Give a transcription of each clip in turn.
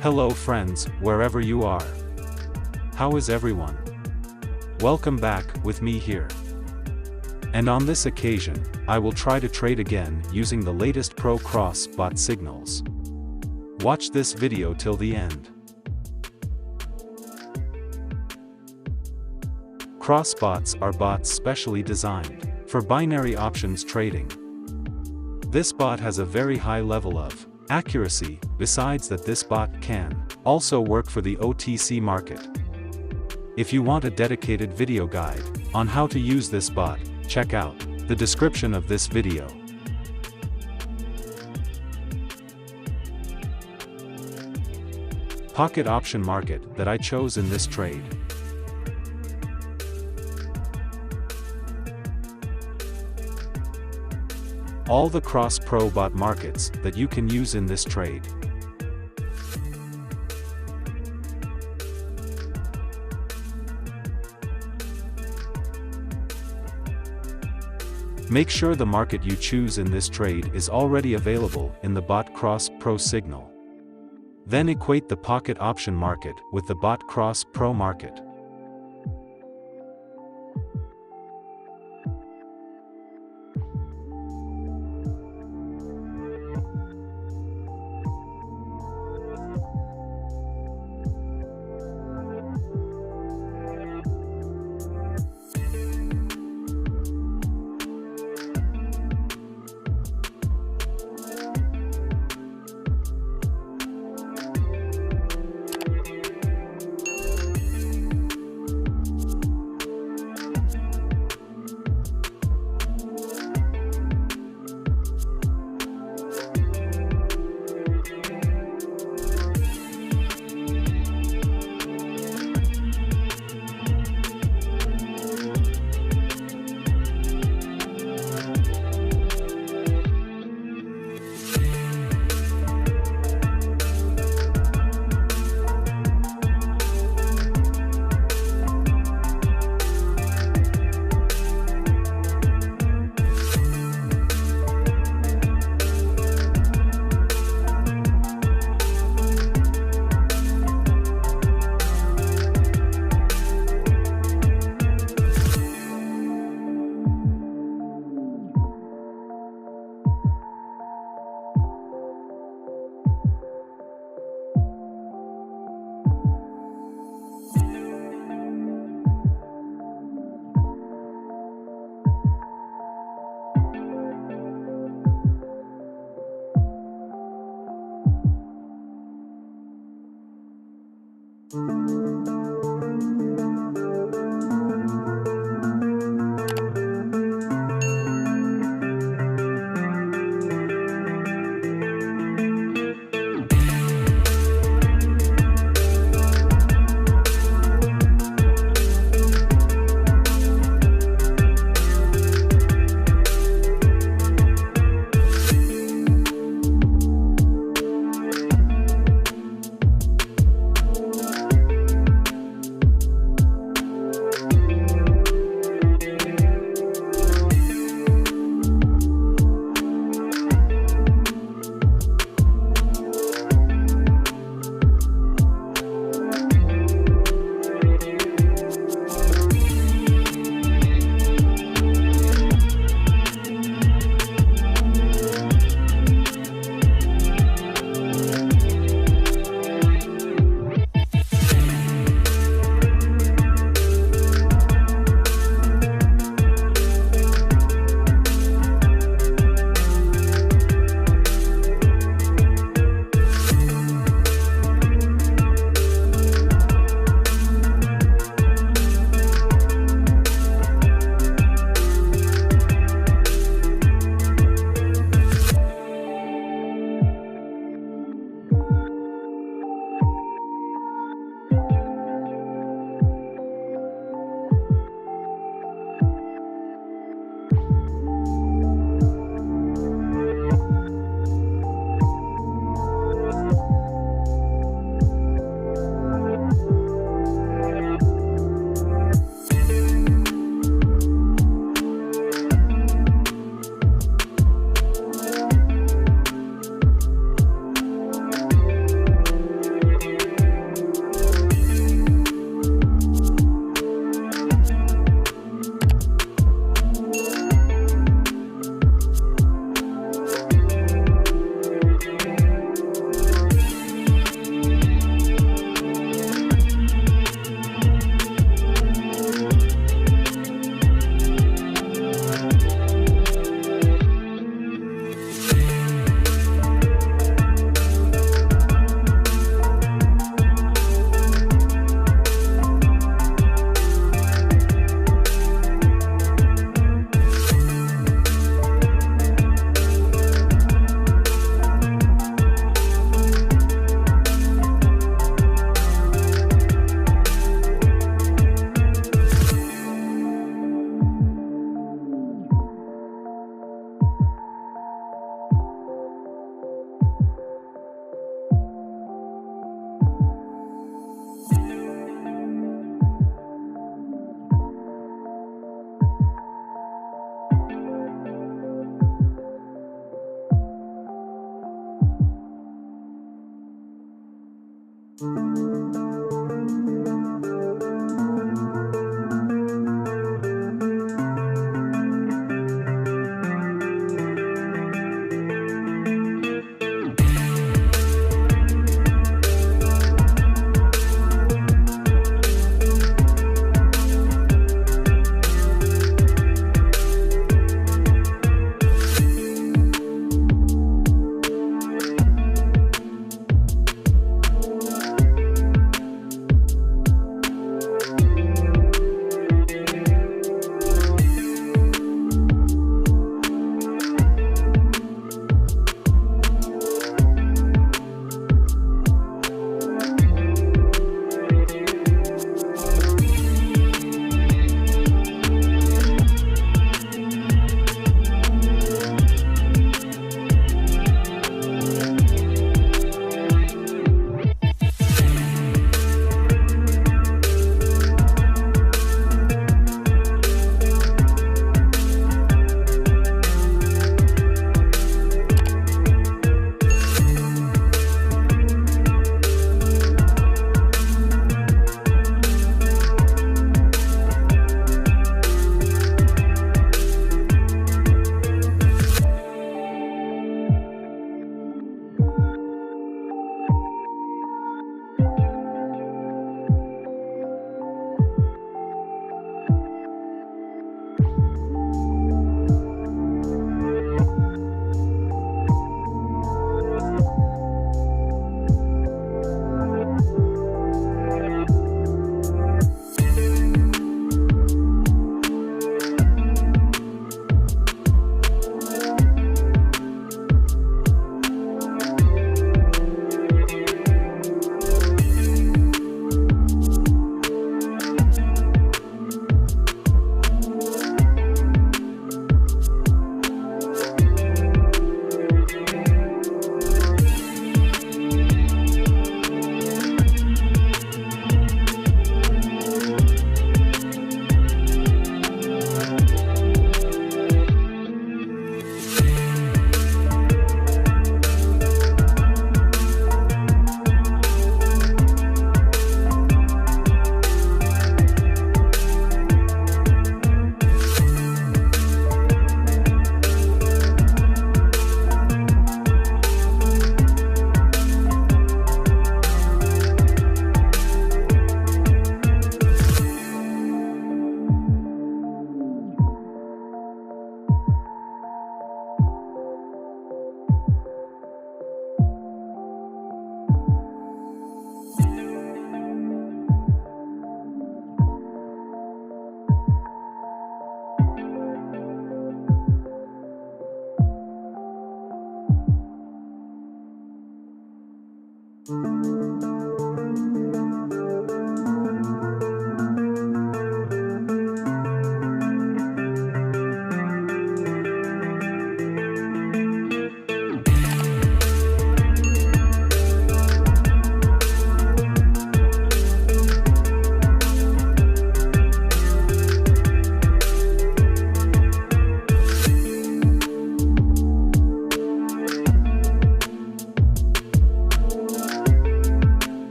Hello friends, wherever you are. How is everyone? Welcome back with me here. And on this occasion, I will try to trade again using the latest Pro Crossbot signals. Watch this video till the end. Crossbots are bots specially designed for binary options trading. This bot has a very high level of accuracy, besides that this bot can also work for the OTC market. If you want a dedicated video guide on how to use this bot, check out the description of this video. Pocket option market that I chose in this trade. All the cross-pro bot markets that you can use in this trade. Make sure the market you choose in this trade is already available in the bot cross pro signal. Then equate the pocket option market with the bot cross pro market.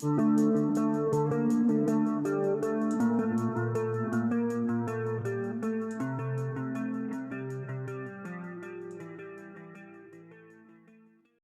you.